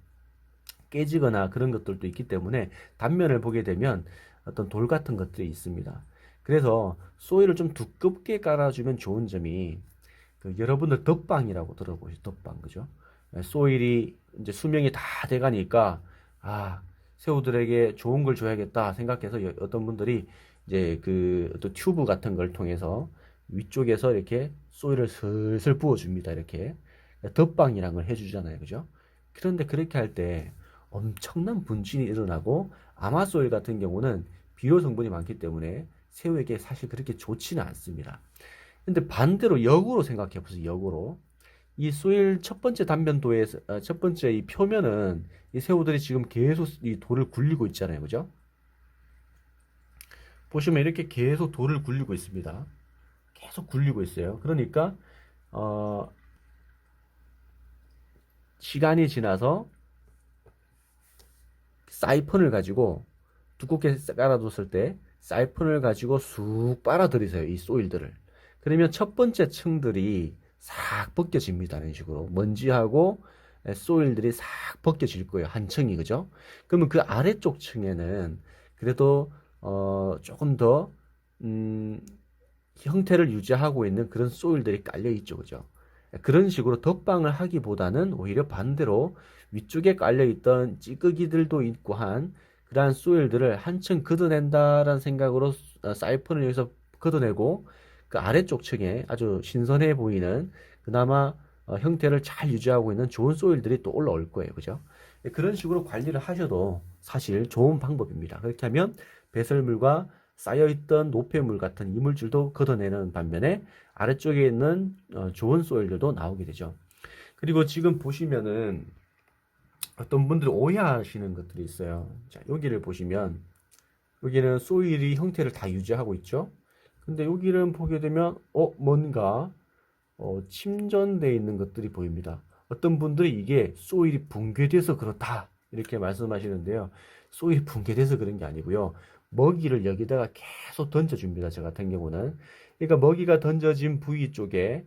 깨지거나 그런 것들도 있기 때문에 단면을 보게 되면 어떤 돌 같은 것들이 있습니다. 그래서 소일을 좀 두껍게 깔아주면 좋은 점이 그 여러분들 덧방이라고 들어보시죠. 덧방 그죠? 소일이 이제 수명이 다 돼가니까 아 새우들에게 좋은 걸 줘야겠다 생각해서 어떤 분들이 이제 그 또 튜브 같은 걸 통해서 위쪽에서 이렇게 소일을 슬슬 부어줍니다. 이렇게 덧방이라는 걸 해주잖아요. 그죠? 그런데 그렇게 할 때 엄청난 분진이 일어나고 아마소일 같은 경우는 비료 성분이 많기 때문에 새우에게 사실 그렇게 좋지는 않습니다. 근데 반대로 역으로 생각해 보세요. 역으로. 이 소일 첫 번째 단면도에서 첫 번째 이 표면은 이 새우들이 지금 계속 이 돌을 굴리고 있잖아요. 그죠? 보시면 이렇게 계속 돌을 굴리고 있습니다. 계속 굴리고 있어요. 그러니까 어 시간이 지나서 사이펀을 가지고 두껍게 깔아뒀을 때 사이펀을 가지고 쑥 빨아들이세요. 이 소일들을. 그러면 첫 번째 층들이 싹 벗겨집니다. 이런 식으로. 먼지하고 소일들이 싹 벗겨질 거예요. 한 층이, 그죠? 그러면 그 아래쪽 층에는 그래도, 조금 더, 형태를 유지하고 있는 그런 소일들이 깔려 있죠. 그죠? 그런 식으로 덧방을 하기보다는 오히려 반대로 위쪽에 깔려 있던 찌꺼기들도 있고 한 그러한 소일들을 한층 걷어낸다라는 생각으로 사이펀을 여기서 걷어내고 그 아래쪽 층에 아주 신선해 보이는 그나마 형태를 잘 유지하고 있는 좋은 소일들이 또 올라올 거예요. 그죠? 그런 식으로 관리를 하셔도 사실 좋은 방법입니다. 그렇게 하면 배설물과 쌓여있던 노폐물 같은 이물질도 걷어내는 반면에 아래쪽에 있는 좋은 소일들도 나오게 되죠. 그리고 지금 보시면은 어떤 분들이 오해하시는 것들이 있어요. 자, 여기를 보시면 여기는 소일이 형태를 다 유지하고 있죠. 근데 여기를 보게 되면 뭔가 침전되어 있는 것들이 보입니다. 어떤 분들이 이게 소일이 붕괴돼서 그렇다 이렇게 말씀하시는데요. 소일이 붕괴돼서 그런 게 아니고요. 먹이를 여기다가 계속 던져줍니다. 저 같은 경우는. 그러니까 먹이가 던져진 부위 쪽에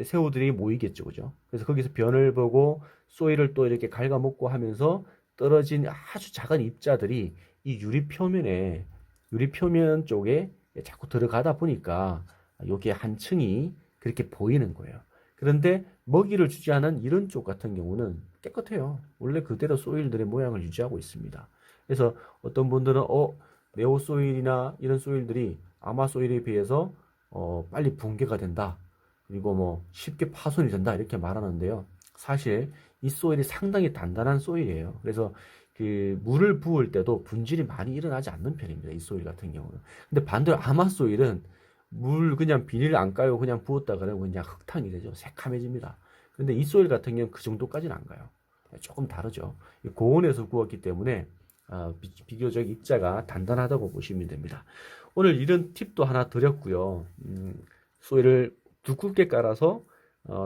새우들이 모이겠죠. 그죠? 그래서 거기서 변을 보고 소일을 또 이렇게 갉아먹고 하면서 떨어진 아주 작은 입자들이 이 유리 표면 쪽에 자꾸 들어가다 보니까 여기에 한 층이 그렇게 보이는 거예요. 그런데 먹이를 주지 않은 이런 쪽 같은 경우는 깨끗해요. 원래 그대로 소일들의 모양을 유지하고 있습니다. 그래서 어떤 분들은 네오 소일이나 이런 소일들이 아마 소일에 비해서 빨리 붕괴가 된다. 그리고 뭐 쉽게 파손이 된다 이렇게 말하는데요. 사실 이 소일이 상당히 단단한 소일이에요. 그래서 그 물을 부을 때도 분질이 많이 일어나지 않는 편입니다. 이 소일 같은 경우는. 근데 반대로 아마 소일은 물 그냥 비닐 안 까요 그냥 부었다 그러면 그냥 흙탕이 되죠. 새카매집니다. 근데 이 소일 같은 경우는 그 정도까지는 안 가요. 조금 다르죠. 고온에서 구웠기 때문에 비교적 입자가 단단하다고 보시면 됩니다. 오늘 이런 팁도 하나 드렸고요. 소일을 두껍게 깔아서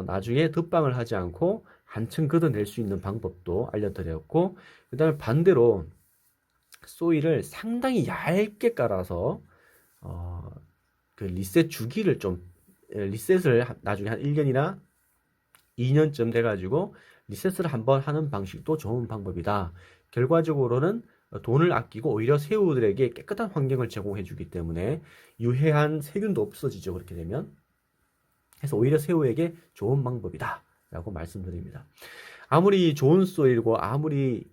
나중에 덧방을 하지 않고 한층 걷어낼 수 있는 방법도 알려드렸고 그 다음에 반대로 소일을 상당히 얇게 깔아서 그 리셋 주기를 좀 리셋을 나중에 한 1년이나 2년쯤 돼가지고 리셋을 한번 하는 방식도 좋은 방법이다. 결과적으로는 돈을 아끼고 오히려 새우들에게 깨끗한 환경을 제공해 주기 때문에 유해한 세균도 없어지죠. 그렇게 되면. 그래서 오히려 새우에게 좋은 방법이다. 라고 말씀드립니다. 아무리 좋은 소일이고 아무리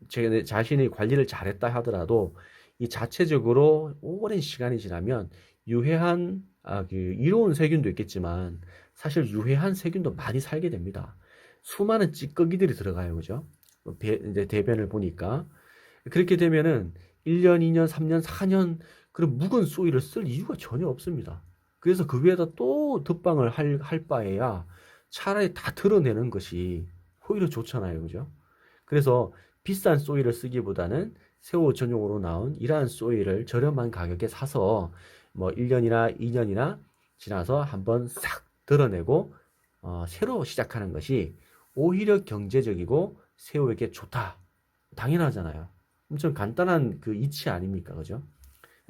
제 자신이 관리를 잘했다 하더라도 이 자체적으로 오랜 시간이 지나면 유해한 이로운 세균도 있겠지만 사실 유해한 세균도 많이 살게 됩니다. 수많은 찌꺼기들이 들어가요, 그죠? 이제 대변을 보니까 그렇게 되면은 1년, 2년, 3년, 4년 그런 묵은 소일을 쓸 이유가 전혀 없습니다. 그래서 그 위에다 또 덧방을 할 바에야 차라리 다 드러내는 것이 오히려 좋잖아요, 그죠? 그래서 비싼 소일을 쓰기보다는 새우 전용으로 나온 이러한 소일을 저렴한 가격에 사서 뭐 1년이나 2년이나 지나서 한번 싹 드러내고 새로 시작하는 것이 오히려 경제적이고 새우에게 좋다. 당연하잖아요. 엄청 간단한 그 이치 아닙니까? 그죠?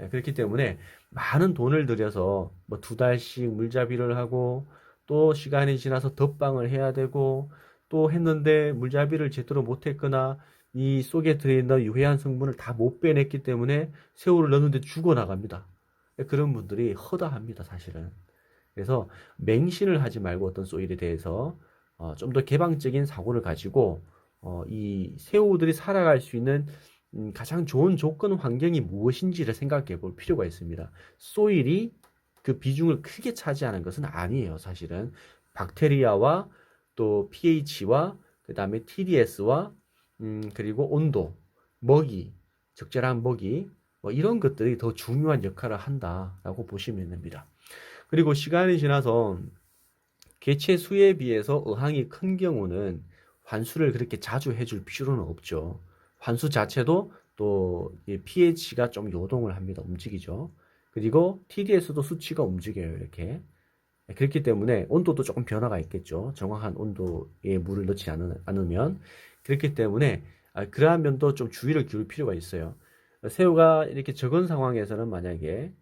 그렇기 때문에 많은 돈을 들여서 뭐 2달씩 물잡이를 하고 또 시간이 지나서 덧방을 해야 되고 또 했는데 물잡이를 제대로 못했거나 이 속에 들어있는 유해한 성분을 다 못 빼냈기 때문에 새우를 넣는데 죽어나갑니다. 그런 분들이 허다합니다, 사실은. 그래서 맹신을 하지 말고 어떤 소일에 대해서 좀 더 개방적인 사고를 가지고 이 새우들이 살아갈 수 있는 가장 좋은 조건 환경이 무엇인지를 생각해 볼 필요가 있습니다. 소일이 그 비중을 크게 차지하는 것은 아니에요, 사실은. 박테리아와 또 pH와 그 다음에 TDS와 그리고 온도, 먹이, 적절한 먹이 뭐 이런 것들이 더 중요한 역할을 한다라고 보시면 됩니다. 그리고 시간이 지나서 개체 수에 비해서 어항이 큰 경우는 환수를 그렇게 자주 해줄 필요는 없죠. 환수 자체도 또 pH가 좀 요동을 합니다. 움직이죠. 그리고 TDS도 수치가 움직여요. 이렇게. 그렇기 때문에 온도도 조금 변화가 있겠죠. 정확한 온도의 물을 넣지 않으면. 그렇기 때문에 그러한 면도 좀 주의를 기울일 필요가 있어요. 새우가 이렇게 적은 상황에서는 만약에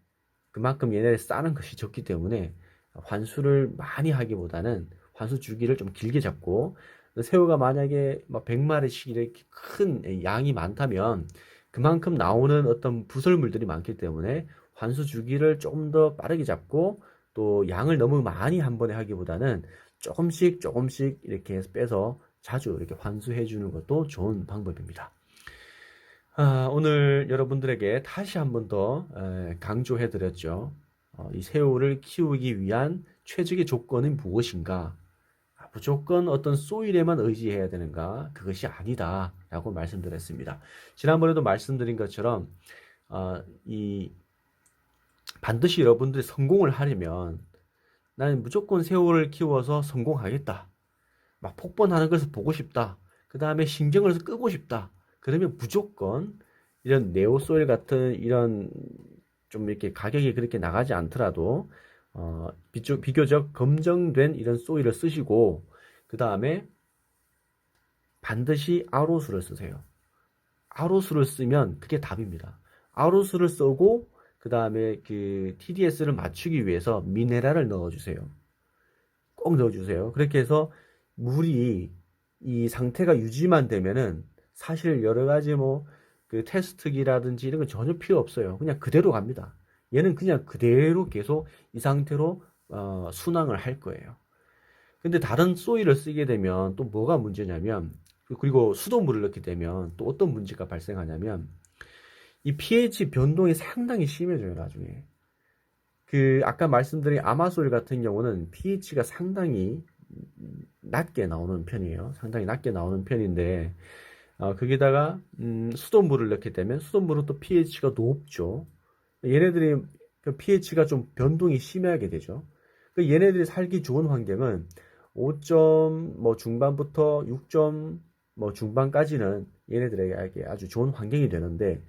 그만큼 얘네를 싸는 것이 적기 때문에 환수를 많이 하기보다는 환수 주기를 좀 길게 잡고 새우가 만약에 100마리씩 이렇게 큰 양이 많다면 그만큼 나오는 어떤 부설물들이 많기 때문에 환수 주기를 조금 더 빠르게 잡고 또 양을 너무 많이 한 번에 하기보다는 조금씩 조금씩 이렇게 빼서 자주 이렇게 환수해 주는 것도 좋은 방법입니다. 오늘 여러분들에게 다시 한 번 더 강조해 드렸죠. 이 새우를 키우기 위한 최적의 조건은 무엇인가? 무조건 어떤 소일에만 의지해야 되는가? 그것이 아니다 라고 말씀드렸습니다. 지난번에도 말씀드린 것처럼 반드시 여러분들이 성공을 하려면 나는 무조건 새우를 키워서 성공하겠다. 막 폭번하는 것을 보고 싶다. 그 다음에 신경을 끄고 싶다. 그러면 무조건 이런 네오소일 같은 이런 좀 이렇게 가격이 그렇게 나가지 않더라도 비교적 검증된 이런 소일을 쓰시고 그 다음에 반드시 아로수를 쓰세요. 아로수를 쓰면 그게 답입니다. 아로수를 쓰고 그 다음에 그 TDS를 맞추기 위해서 미네랄을 넣어주세요. 꼭 넣어주세요. 그렇게 해서 물이 이 상태가 유지만 되면은 사실 여러 가지 그 테스트기라든지 이런 건 전혀 필요 없어요. 그냥 그대로 갑니다. 얘는 그냥 그대로 계속 이 상태로 순항을 할 거예요. 근데 다른 소일을 쓰게 되면 또 뭐가 문제냐면 그리고 수돗물을 넣게 되면 또 어떤 문제가 발생하냐면 이 pH 변동이 상당히 심해져요, 나중에. 아까 말씀드린 아마소일 같은 경우는 pH가 상당히 낮게 나오는 편이에요. 상당히 낮게 나오는 편인데, 거기다가, 수돗물을 넣게 되면, 수돗물은 또 pH가 높죠. 얘네들이, pH가 좀 변동이 심하게 되죠. 얘네들이 살기 좋은 환경은 5점 중반부터 6점 중반까지는 얘네들에게 아주 좋은 환경이 되는데,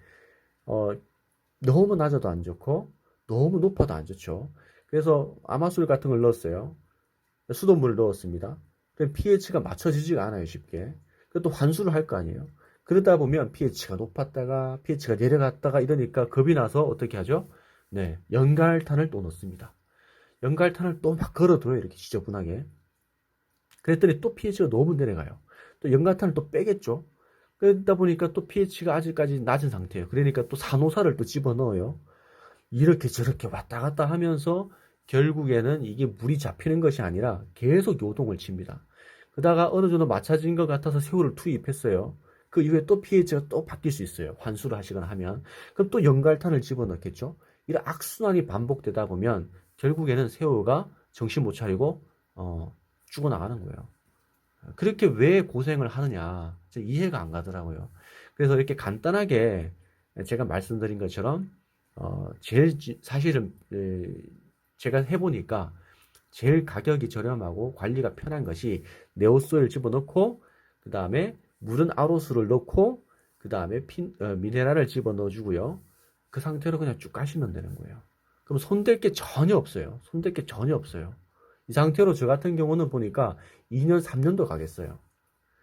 너무 낮아도 안 좋고 너무 높아도 안 좋죠. 그래서 아마술 같은 걸 넣었어요. 수돗물을 넣었습니다. 그럼 pH가 맞춰지지가 않아요, 쉽게. 또 환수를 할 거 아니에요. 그러다 보면 pH가 높았다가 pH가 내려갔다가 이러니까 겁이 나서 어떻게 하죠? 네, 연갈탄을 또 넣습니다. 연갈탄을 또 막 걸어둬요, 이렇게 지저분하게. 그랬더니 또 pH가 너무 내려가요. 또 연갈탄을 또 빼겠죠. 그러다 보니까 또 pH가 아직까지 낮은 상태예요. 그러니까 또 산호사를 또 집어넣어요. 이렇게 저렇게 왔다 갔다 하면서 결국에는 이게 물이 잡히는 것이 아니라 계속 요동을 칩니다. 그러다가 어느 정도 맞춰진 것 같아서 새우를 투입했어요. 그 이후에 또 pH가 또 바뀔 수 있어요. 환수를 하시거나 하면. 그럼 또 연갈탄을 집어넣겠죠. 이런 악순환이 반복되다 보면 결국에는 새우가 정신 못 차리고 죽어나가는 거예요. 그렇게 왜 고생을 하느냐 이해가 안 가더라고요. 그래서 이렇게 간단하게 제가 말씀드린 것처럼 제일 사실은 제가 해보니까 제일 가격이 저렴하고 관리가 편한 것이 네오소일 집어넣고 그 다음에 물은 아로수를 넣고 그 다음에 미네랄을 집어넣어 주고요. 그 상태로 그냥 쭉 가시면 되는 거예요. 그럼 손댈 게 전혀 없어요. 손댈 게 전혀 없어요. 이 상태로 저 같은 경우는 보니까 2년, 3년도 가겠어요.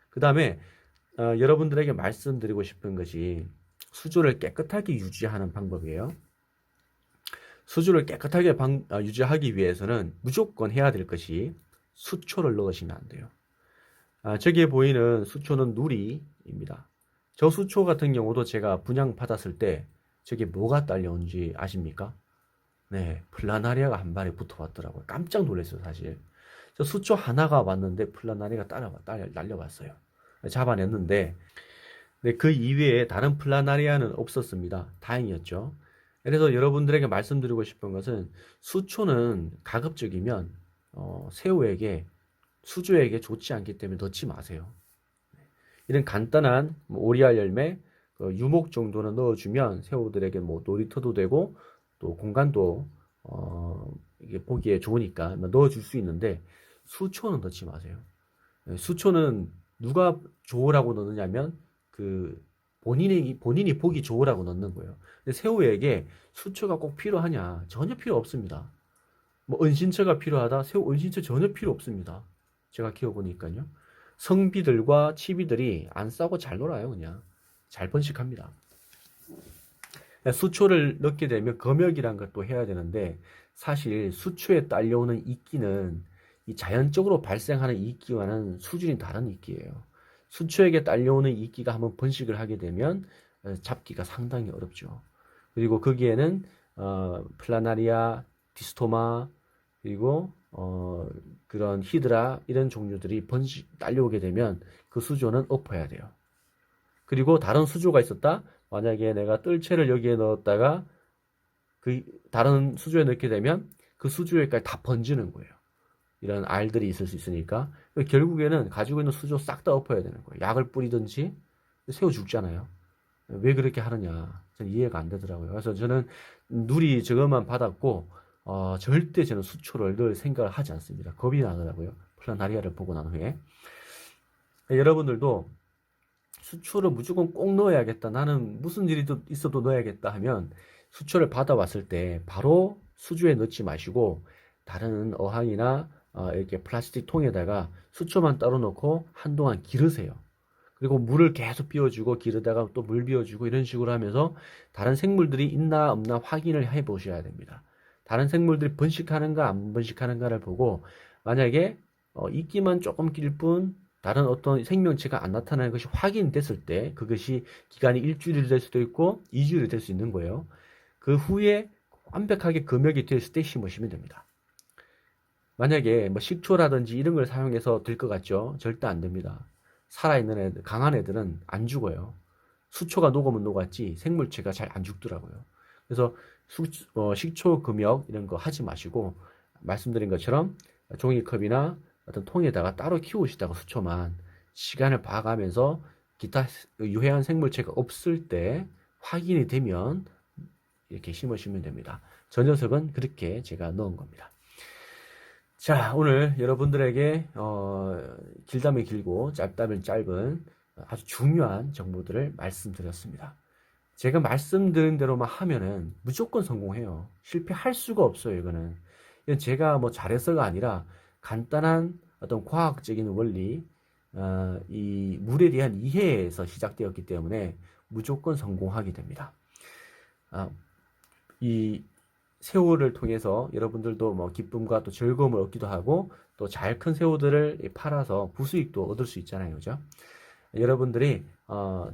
그 다음에 여러분들에게 말씀드리고 싶은 것이 수조를 깨끗하게 유지하는 방법이에요. 수조를 깨끗하게 유지하기 위해서는 무조건 해야 될 것이 수초를 넣으시면 안 돼요. 저기에 보이는 수초는 누리입니다. 저 수초 같은 경우도 제가 분양 받았을 때 저게 뭐가 딸려온지 아십니까? 네, 플라나리아가 한 마리 붙어왔더라고요. 깜짝 놀랐어요, 사실. 저 수초 하나가 왔는데 플라나리아가 날려왔어요. 잡아냈는데 네, 그 이외에 다른 플라나리아는 없었습니다. 다행이었죠. 그래서 여러분들에게 말씀드리고 싶은 것은 수초는 가급적이면 새우에게 수조에게 좋지 않기 때문에 넣지 마세요. 이런 간단한 오리알 열매, 유목 정도는 넣어주면 새우들에게 뭐 놀이터도 되고 또 공간도 이게 보기에 좋으니까 넣어줄 수 있는데 수초는 넣지 마세요. 수초는 누가 좋으라고 넣느냐면 그 본인이 보기 좋으라고 넣는 거예요. 근데 새우에게 수초가 꼭 필요하냐? 전혀 필요 없습니다. 뭐 은신처가 필요하다? 새우 은신처 전혀 필요 없습니다. 제가 키워보니까요. 성비들과 치비들이 안 싸고 잘 놀아요. 그냥 잘 번식합니다. 수초를 넣게 되면 검역이란 것도 해야 되는데 사실 수초에 딸려오는 이끼는 이 자연적으로 발생하는 이끼와는 수준이 다른 이끼예요. 수초에게 딸려오는 이끼가 한번 번식을 하게 되면 잡기가 상당히 어렵죠. 그리고 거기에는 플라나리아, 디스토마 그리고 그런 히드라 이런 종류들이 딸려오게 되면 그 수조는 엎어야 돼요. 그리고 다른 수조가 있었다. 만약에 내가 뜰채를 여기에 넣었다가 그 다른 수조에 넣게 되면 그 수조에까지 다 번지는 거예요. 이런 알들이 있을 수 있으니까 결국에는 가지고 있는 수조 싹 다 엎어야 되는 거예요. 약을 뿌리든지. 새우 죽잖아요. 왜 그렇게 하느냐 저는 이해가 안 되더라고요. 그래서 저는 누리 저것만 받았고 절대 저는 수초를 넣을 생각을 하지 않습니다. 겁이 나더라고요. 플라나리아를 보고 난 후에. 여러분들도 수초를 무조건 꼭 넣어야겠다. 나는 무슨 일이 있어도 넣어야겠다 하면 수초를 받아왔을 때 바로 수조에 넣지 마시고 다른 어항이나 이렇게 플라스틱 통에다가 수초만 따로 넣고 한동안 기르세요. 그리고 물을 계속 비워주고 기르다가 또 물 비워주고 이런 식으로 하면서 다른 생물들이 있나 없나 확인을 해 보셔야 됩니다. 다른 생물들이 번식하는가 안 번식하는가를 보고 만약에 이끼만 조금 낄 뿐 다른 어떤 생명체가 안 나타나는 것이 확인됐을 때 그것이 기간이 일주일이 될 수도 있고 2주일이 될 수 있는 거예요. 그 후에 완벽하게 검역이 됐을 때 심으시면 됩니다. 만약에 뭐 식초라든지 이런 걸 사용해서 될 것 같죠? 절대 안 됩니다. 살아있는 애들, 강한 애들은 안 죽어요. 수초가 녹으면 녹았지 생물체가 잘 안 죽더라고요. 그래서 식초 금역 이런 거 하지 마시고 말씀드린 것처럼 종이컵이나 어떤 통에다가 따로 키우시다가 수초만 시간을 봐가면서 기타 유해한 생물체가 없을 때 확인이 되면 이렇게 심으시면 됩니다. 저 녀석은 그렇게 제가 넣은 겁니다. 자, 오늘 여러분들에게 길다면 길고 짧다면 짧은 아주 중요한 정보들을 말씀드렸습니다. 제가 말씀드린 대로만 하면은 무조건 성공해요. 실패할 수가 없어요, 이거는. 이건 제가 뭐 잘해서가 아니라 간단한 어떤 과학적인 원리, 이 물에 대한 이해에서 시작되었기 때문에 무조건 성공하게 됩니다. 이 새우를 통해서 여러분들도 뭐 기쁨과 또 즐거움을 얻기도 하고 또 잘 큰 새우들을 팔아서 부수익도 얻을 수 있잖아요, 그죠? 여러분들이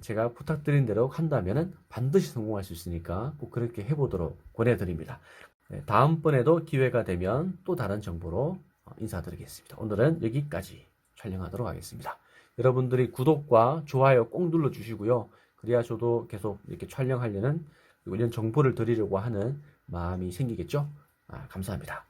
제가 부탁드린 대로 한다면은 반드시 성공할 수 있으니까 꼭 그렇게 해보도록 권해드립니다. 네, 다음번에도 기회가 되면 또 다른 정보로 인사드리겠습니다. 오늘은 여기까지 촬영하도록 하겠습니다. 여러분들이 구독과 좋아요 꼭 눌러주시고요. 그래야 저도 계속 이렇게 촬영하려는 그리고 이런 정보를 드리려고 하는 마음이 생기겠죠? 감사합니다.